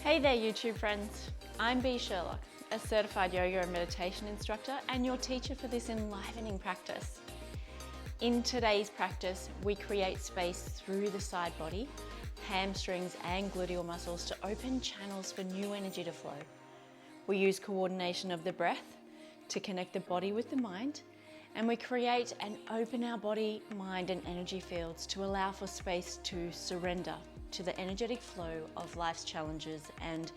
Hey there YouTube friends, I'm Sherlock, a certified yoga and meditation instructor and your teacher for this enlivening practice. In today's practice, we create space through the side body, hamstrings and gluteal muscles to open channels for new energy to flow. We use coordination of the breath to connect the body with the mind, and we create and open our body, mind and energy fields to allow for space to surrender to the energetic flow of life's challenges and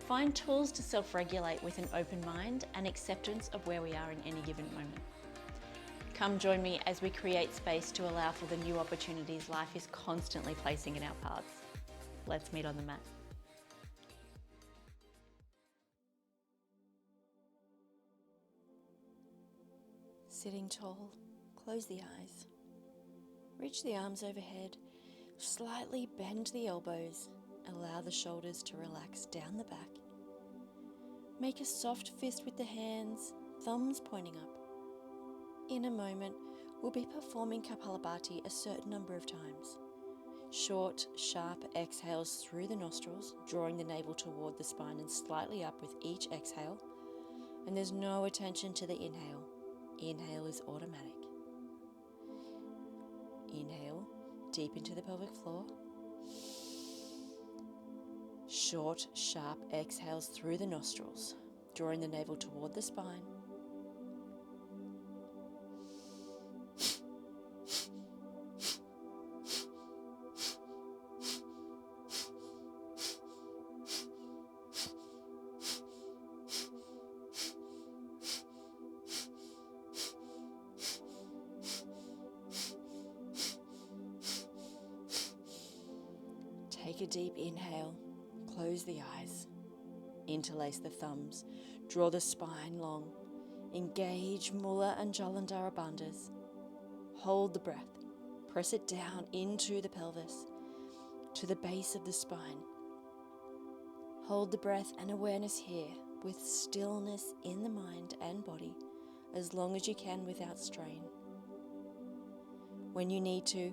find tools to self-regulate with an open mind and acceptance of where we are in any given moment. Come join me as we create space to allow for the new opportunities life is constantly placing in our paths. Let's meet on the mat. Sitting tall, close the eyes. Reach the arms overhead, slightly bend the elbows, allow the shoulders to relax down the back. Make a soft fist with the hands, thumbs pointing up. In a moment, we'll be performing Kapalabhati a certain number of times. Short, sharp exhales through the nostrils, drawing the navel toward the spine and slightly up with each exhale. And there's no attention to the inhale. Inhale is automatic. Inhale, deep into the pelvic floor. Short, sharp exhales through the nostrils, drawing the navel toward the spine. Take a deep inhale, close the eyes, interlace the thumbs, draw the spine long, engage Mula and Jalandhara bandhas. Hold the breath, press it down into the pelvis, to the base of the spine. Hold the breath and awareness here with stillness in the mind and body as long as you can without strain. When you need to,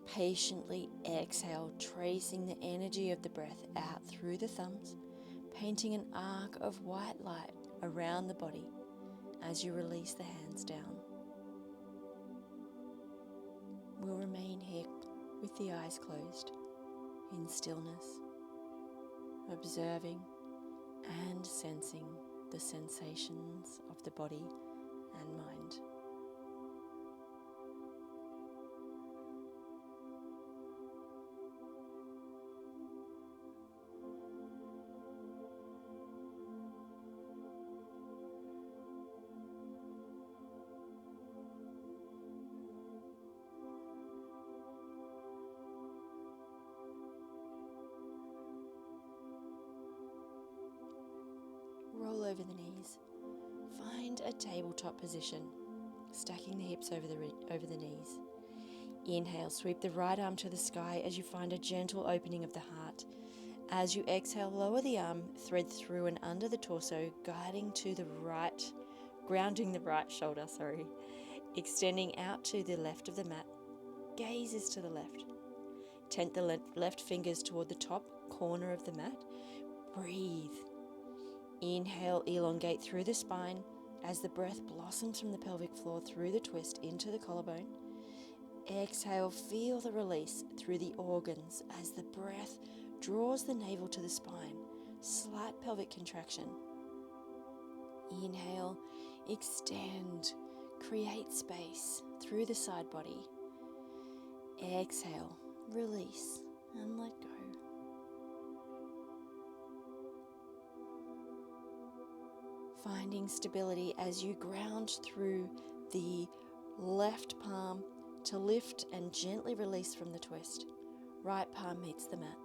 patiently exhale, tracing the energy of the breath out through the thumbs, painting an arc of white light around the body as you release the hands down. We'll remain here with the eyes closed, in stillness, observing and sensing the sensations of the body and mind. Roll over the knees. Find a tabletop position, stacking the hips over the knees. Inhale, sweep the right arm to the sky as you find a gentle opening of the heart. As you exhale, lower the arm, thread through and under the torso, grounding the right shoulder, extending out to the left of the mat. Gaze is to the left. Tent the left fingers toward the top corner of the mat. Breathe. Inhale, elongate through the spine as the breath blossoms from the pelvic floor through the twist into the collarbone. Exhale, feel the release through the organs as the breath draws the navel to the spine. Slight pelvic contraction. Inhale, extend, create space through the side body. Exhale, release and let go. Finding stability as you ground through the left palm to lift and gently release from the twist. Right palm meets the mat,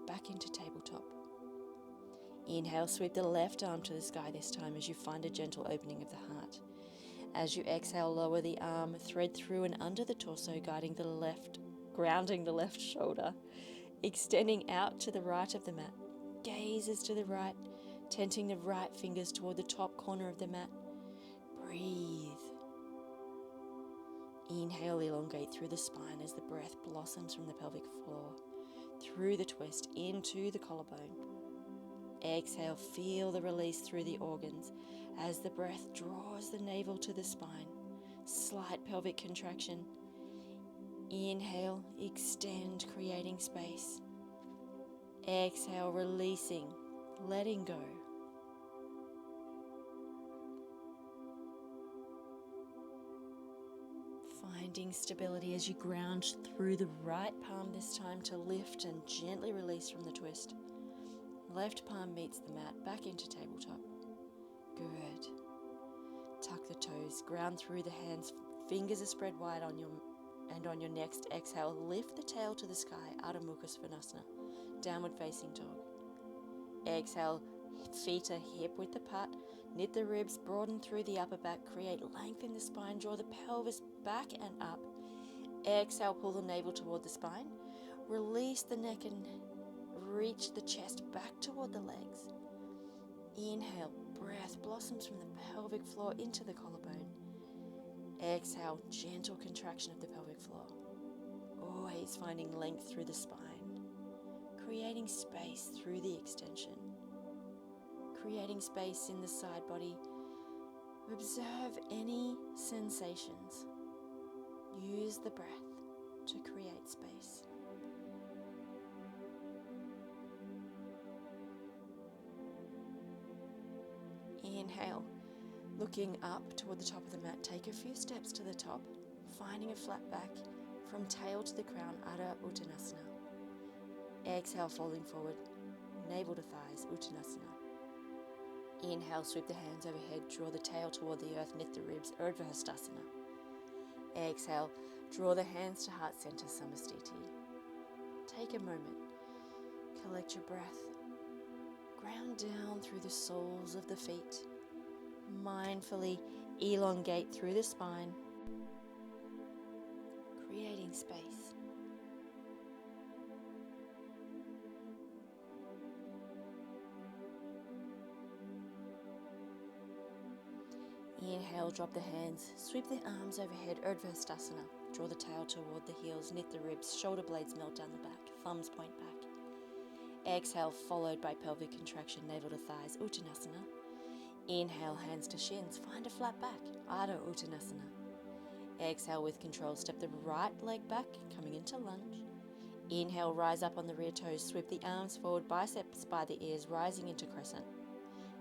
back into tabletop. Inhale, sweep the left arm to the sky this time as you find a gentle opening of the heart. As you exhale, lower the arm, thread through and under the torso, grounding the left shoulder, extending out to the right of the mat. Gaze is to the right, tenting the right fingers toward the top corner of the mat. Breathe. Inhale, elongate through the spine as the breath blossoms from the pelvic floor, through the twist into the collarbone. Exhale, feel the release through the organs as the breath draws the navel to the spine. Slight pelvic contraction. Inhale, extend, creating space. Exhale, releasing, letting go. Finding stability as you ground through the right palm this time to lift and gently release from the twist. Left palm meets the mat, back into tabletop. Good. Tuck the toes, ground through the hands, fingers are spread wide on your next exhale, lift the tail to the sky, Adho Mukha Svanasana, downward facing dog. Exhale, feet are hip width apart, knit the ribs, broaden through the upper back, create length in the spine, draw the pelvis back and up. Exhale, pull the navel toward the spine, release the neck and reach the chest back toward the legs. Inhale, breath blossoms from the pelvic floor into the collarbone. Exhale, gentle contraction of the pelvic floor. Always finding length through the spine, creating space through the extension, creating space in the side body. Observe any sensations. Use the breath to create space. Inhale, looking up toward the top of the mat, take a few steps to the top, finding a flat back from tail to the crown, Adho Uttanasana. Exhale, folding forward, navel to thighs, Uttanasana. Inhale, sweep the hands overhead, draw the tail toward the earth, knit the ribs, Urdhva Hastasana. Exhale, draw the hands to heart center, Samastiti. Take a moment, collect your breath, ground down through the soles of the feet, mindfully elongate through the spine, creating space. Inhale, drop the hands, sweep the arms overhead, Urdhva Hastasana. Draw the tail toward the heels, knit the ribs, shoulder blades melt down the back, thumbs point back. Exhale, followed by pelvic contraction, navel to thighs, Uttanasana. Inhale, hands to shins, find a flat back, Adho Uttanasana. Exhale, with control, step the right leg back, coming into lunge. Inhale, rise up on the rear toes, sweep the arms forward, biceps by the ears, rising into crescent.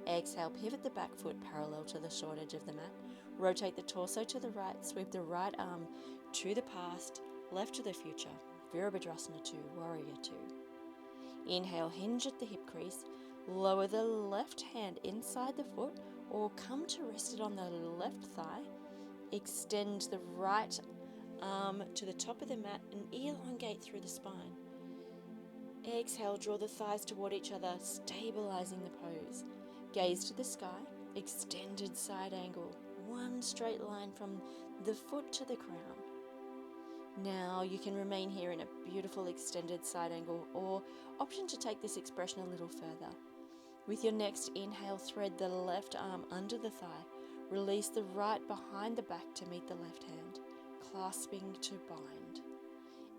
Exhale, pivot the back foot parallel to the short edge of the mat. Rotate the torso to the right, sweep the right arm to the past, left to the future. Virabhadrasana 2, Warrior 2. Inhale, hinge at the hip crease. Lower the left hand inside the foot or come to rest it on the left thigh. Extend the right arm to the top of the mat and elongate through the spine. Exhale, draw the thighs toward each other, stabilizing the pose. Gaze to the sky, extended side angle, one straight line from the foot to the crown. Now you can remain here in a beautiful extended side angle or option to take this expression a little further. With your next inhale, thread the left arm under the thigh. Release the right behind the back to meet the left hand, clasping to bind.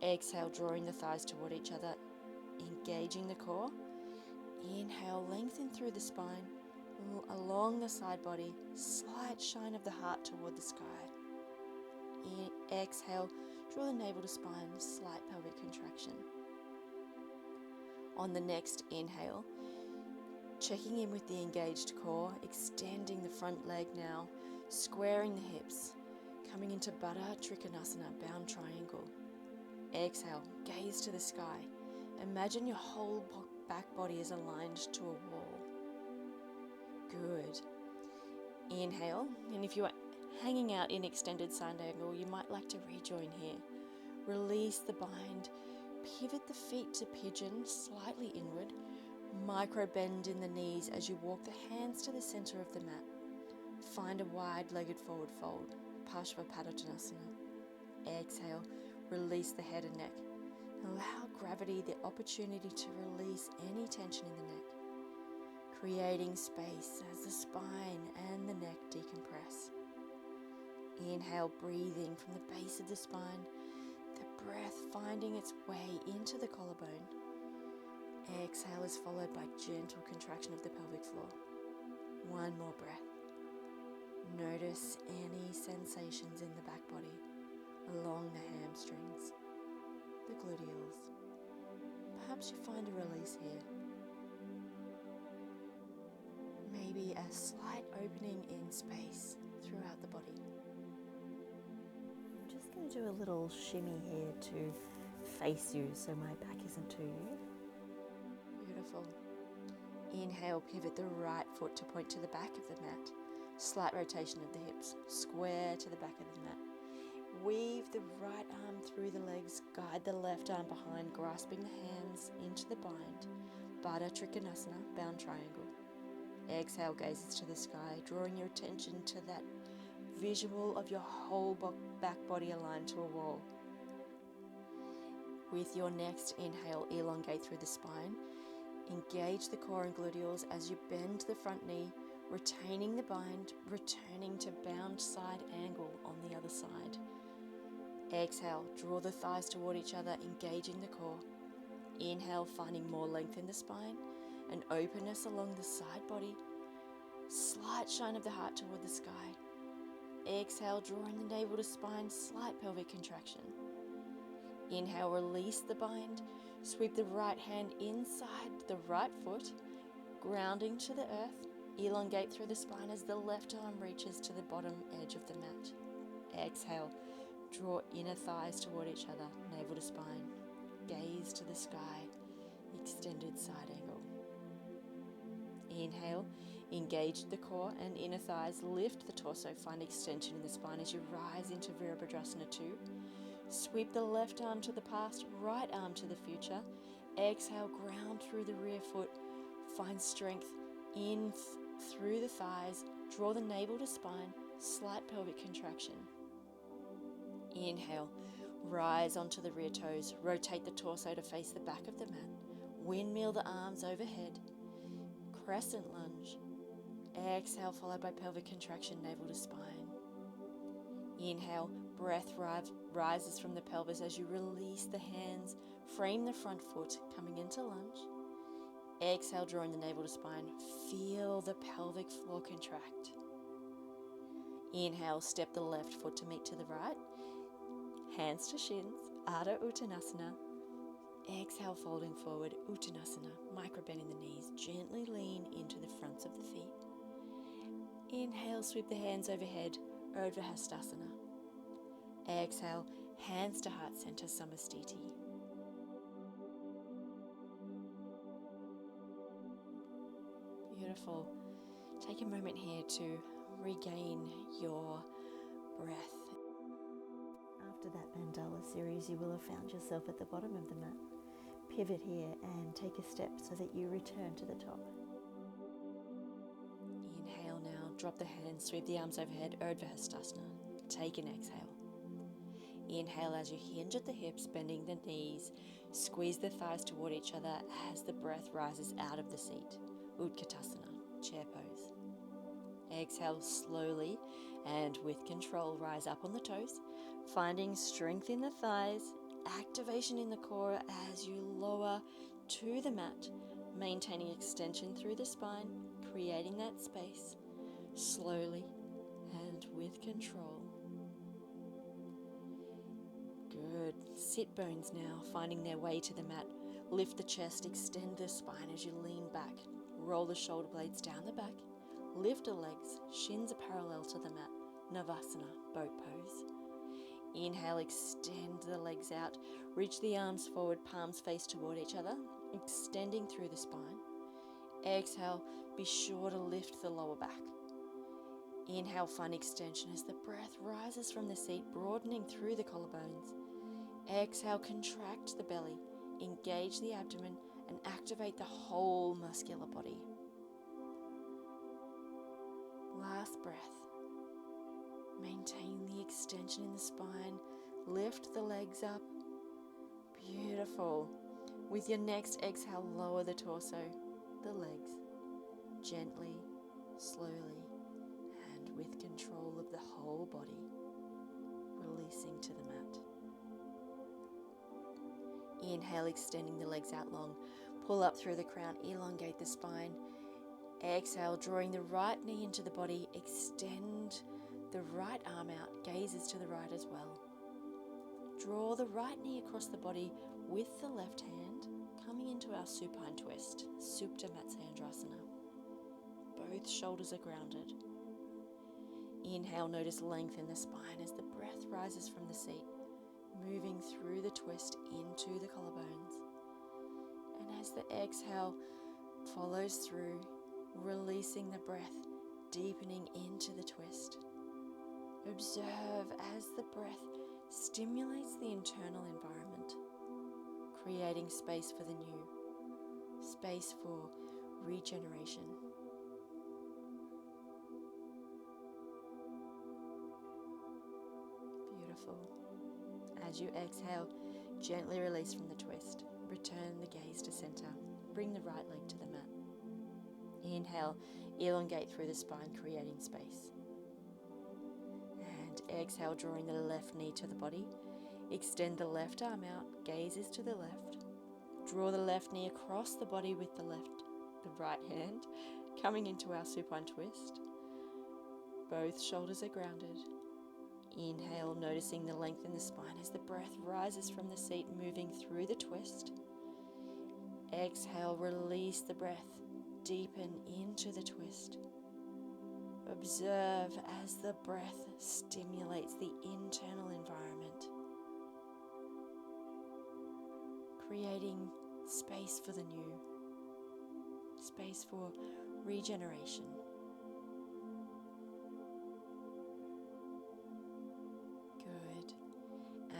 Exhale, drawing the thighs toward each other, engaging the core. Inhale, lengthen through the spine, along the side body, slight shine of the heart toward the sky. Exhale, draw the navel to spine, slight pelvic contraction. On the next inhale, checking in with the engaged core, extending the front leg now, squaring the hips, coming into Baddha Trikonasana, bound triangle. Exhale, gaze to the sky. Imagine your whole back body is aligned to a wall. Good. Inhale, and if you are hanging out in extended side angle, you might like to rejoin here. Release the bind, pivot the feet to pigeon, slightly inward, micro bend in the knees as you walk the hands to the center of the mat. Find a wide-legged forward fold, Parshvapadottanasana. Exhale, release the head and neck. Allow gravity the opportunity to release any tension in the neck, creating space as the spine and the neck decompress. Inhale, breathing from the base of the spine, the breath finding its way into the collarbone. Exhale is followed by gentle contraction of the pelvic floor. One more breath. Notice any sensations in the back body, along the hamstrings, the gluteals. Perhaps you find a release here. Maybe a slight opening in space throughout the body. I'm just going to do a little shimmy here to face you so my back isn't to you. Beautiful. Inhale, pivot the right foot to point to the back of the mat. Slight rotation of the hips, square to the back of the mat. Weave the right arm through the legs, guide the left arm behind, grasping the hands into the bind. Baddha Trikonasana, bound triangle. Exhale, gazes to the sky, drawing your attention to that visual of your whole back body aligned to a wall. With your next inhale, elongate through the spine. Engage the core and gluteals as you bend the front knee, retaining the bind, returning to bound side angle on the other side. Exhale, draw the thighs toward each other, engaging the core. Inhale, finding more length in the spine and openness along the side body. Slight shine of the heart toward the sky. Exhale, drawing the navel to spine, slight pelvic contraction. Inhale, release the bind. Sweep the right hand inside the right foot, grounding to the earth. Elongate through the spine as the left arm reaches to the bottom edge of the mat. Exhale, draw inner thighs toward each other, navel to spine. Gaze to the sky, extended side angle. Inhale, engage the core and inner thighs, lift the torso, find extension in the spine as you rise into Virabhadrasana 2. Sweep the left arm to the past, right arm to the future. Exhale, ground through the rear foot. Find strength in through the thighs. Draw the navel to spine, slight pelvic contraction. Inhale, rise onto the rear toes. Rotate the torso to face the back of the mat. Windmill the arms overhead. Crescent lunge. Exhale, followed by pelvic contraction, navel to spine. Inhale, breath rises from the pelvis as you release the hands, frame the front foot, coming into lunge. Exhale, drawing the navel to spine. Feel the pelvic floor contract. Inhale, step the left foot to meet to the right. Hands to shins, Ardha Uttanasana. Exhale, folding forward, Uttanasana, micro bend in the knees. Gently lean into the fronts of the feet. Inhale, sweep the hands overhead, Urdhva Hastasana. Exhale, hands to heart center, Samastiti. Beautiful. Take a moment here to regain your breath. After that mandala series, you will have found yourself at the bottom of the mat. Pivot here and take a step so that you return to the top. Inhale now, drop the hands, sweep the arms overhead, Urdhva Hastasana. Take an exhale. Inhale as you hinge at the hips, bending the knees. Squeeze the thighs toward each other as the breath rises out of the seat. Utkatasana, chair pose. Exhale slowly and with control, rise up on the toes, finding strength in the thighs, activation in the core as you lower to the mat, maintaining extension through the spine, creating that space, slowly and with control. Good. Sit bones now, finding their way to the mat. Lift the chest, extend the spine as you lean back. Roll the shoulder blades down the back. Lift the legs, shins are parallel to the mat. Navasana, boat pose. Inhale, extend the legs out. Reach the arms forward, palms face toward each other, extending through the spine. Exhale, be sure to lift the lower back. Inhale, find extension as the breath rises from the seat, broadening through the collarbones. Exhale, contract the belly, engage the abdomen, and activate the whole muscular body. Last breath. Maintain the extension in the spine. Lift the legs up. Beautiful. With your next exhale, lower the torso, the legs, gently, slowly, and with control of the whole body, releasing to the mat. Inhale, extending the legs out long. Pull up through the crown, elongate the spine. Exhale, drawing the right knee into the body. Extend the right arm out, gazes to the right as well. Draw the right knee across the body with the left hand, coming into our supine twist, Supta Matsyendrasana. Both shoulders are grounded. Inhale, notice length in the spine as the breath rises from the seat, moving through the twist into the collarbones. And as the exhale follows through, releasing the breath, deepening into the twist. Observe as the breath stimulates the internal environment, creating space for the new, space for regeneration. Beautiful. As you exhale, gently release from the twist. Return the gaze to center. Bring the right leg to the mat. Inhale, elongate through the spine, creating space. And exhale, drawing the left knee to the body. Extend the left arm out, gaze is to the left. Draw the left knee across the body with the right hand, coming into our supine twist. Both shoulders are grounded. Inhale, noticing the length in the spine as the breath rises from the seat, moving through the twist. Exhale, release the breath, deepen into the twist. Observe as the breath stimulates the internal environment, creating space for the new, space for regeneration. Good.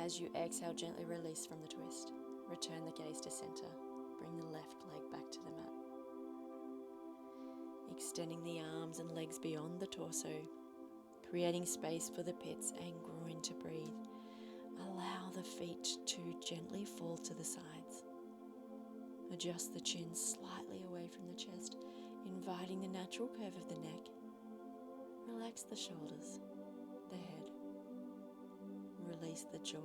As you exhale, gently release from the twist. Return the gaze to center. Bring the left leg back to the mat. Extending the arms and legs beyond the torso, creating space for the pits and groin to breathe. Allow the feet to gently fall to the sides. Adjust the chin slightly away from the chest, inviting the natural curve of the neck. Relax the shoulders, the head. Release the jaw.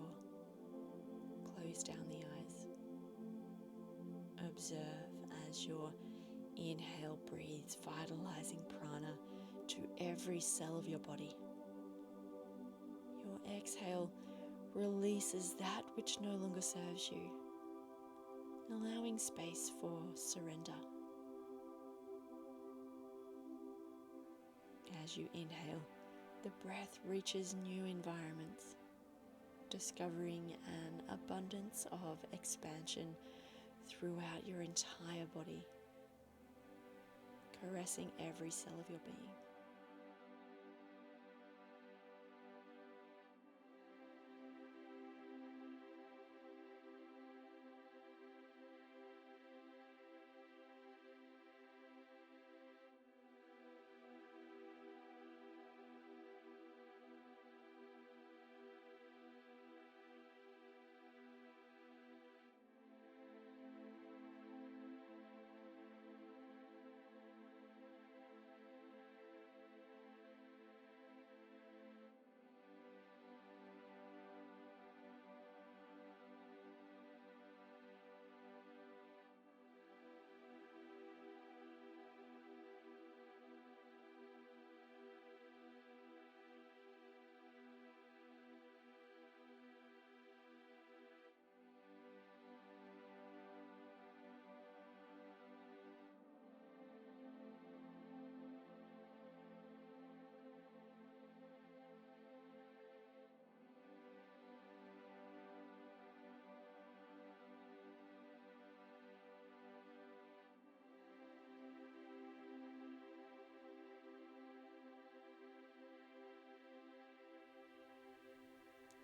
Close down the eyes. Observe as your inhale breathes, vitalizing prana to every cell of your body. Your exhale releases that which no longer serves you, allowing space for surrender. As you inhale, the breath reaches new environments, discovering an abundance of expansion throughout your entire body, caressing every cell of your being.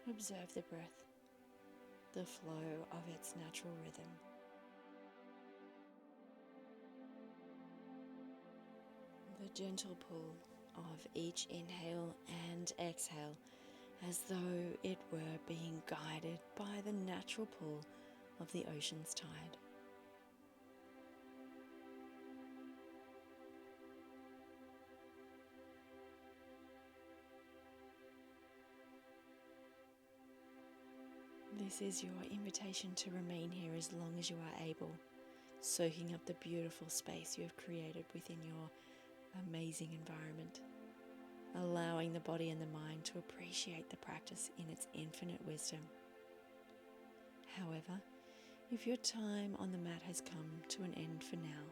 Observe the breath, the flow of its natural rhythm. The gentle pull of each inhale and exhale, as though it were being guided by the natural pull of the ocean's tide. This is your invitation to remain here as long as you are able, soaking up the beautiful space you have created within your amazing environment, allowing the body and the mind to appreciate the practice in its infinite wisdom. However, if your time on the mat has come to an end for now,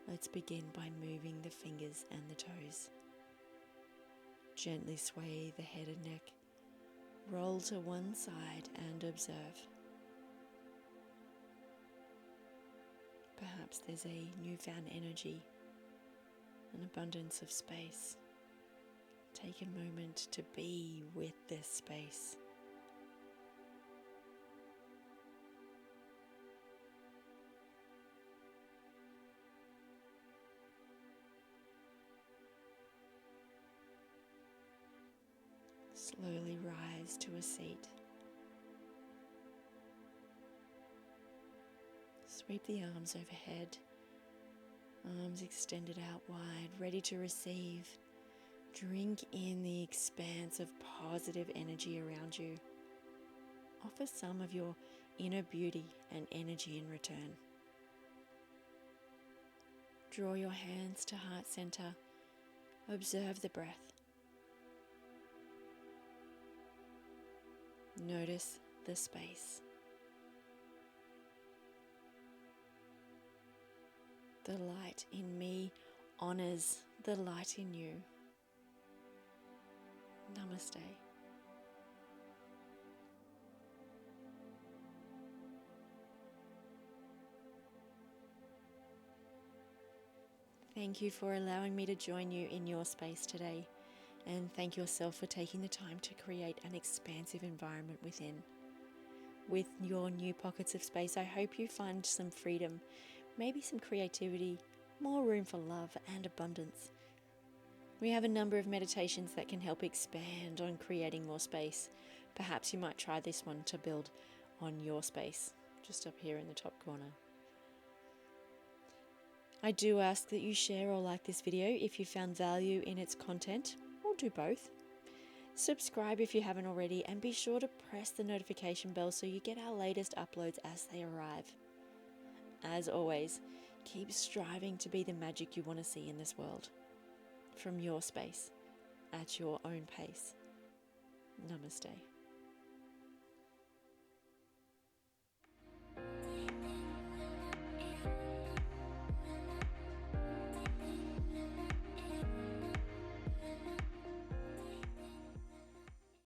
let's begin by moving the fingers and the toes. Gently sway the head and neck, roll to one side and observe. Perhaps there's a newfound energy, an abundance of space. Take a moment to be with this space. Slowly rise to a seat. Sweep the arms overhead, arms extended out wide, ready to receive. Drink in the expanse of positive energy around you. Offer some of your inner beauty and energy in return. Draw your hands to heart center. Observe the breath. Notice the space. The light in me honors the light in you. Namaste. Thank you for allowing me to join you in your space today, and thank yourself for taking the time to create an expansive environment within. With your new pockets of space, I hope you find some freedom, maybe some creativity, more room for love and abundance. We have a number of meditations that can help expand on creating more space. Perhaps you might try this one to build on your space, just up here in the top corner. I do ask that you share or like this video if you found value in its content, or do both. Subscribe if you haven't already, and be sure to press the notification bell so you get our latest uploads as they arrive. As always, keep striving to be the magic you want to see in this world. From your space, at your own pace. Namaste.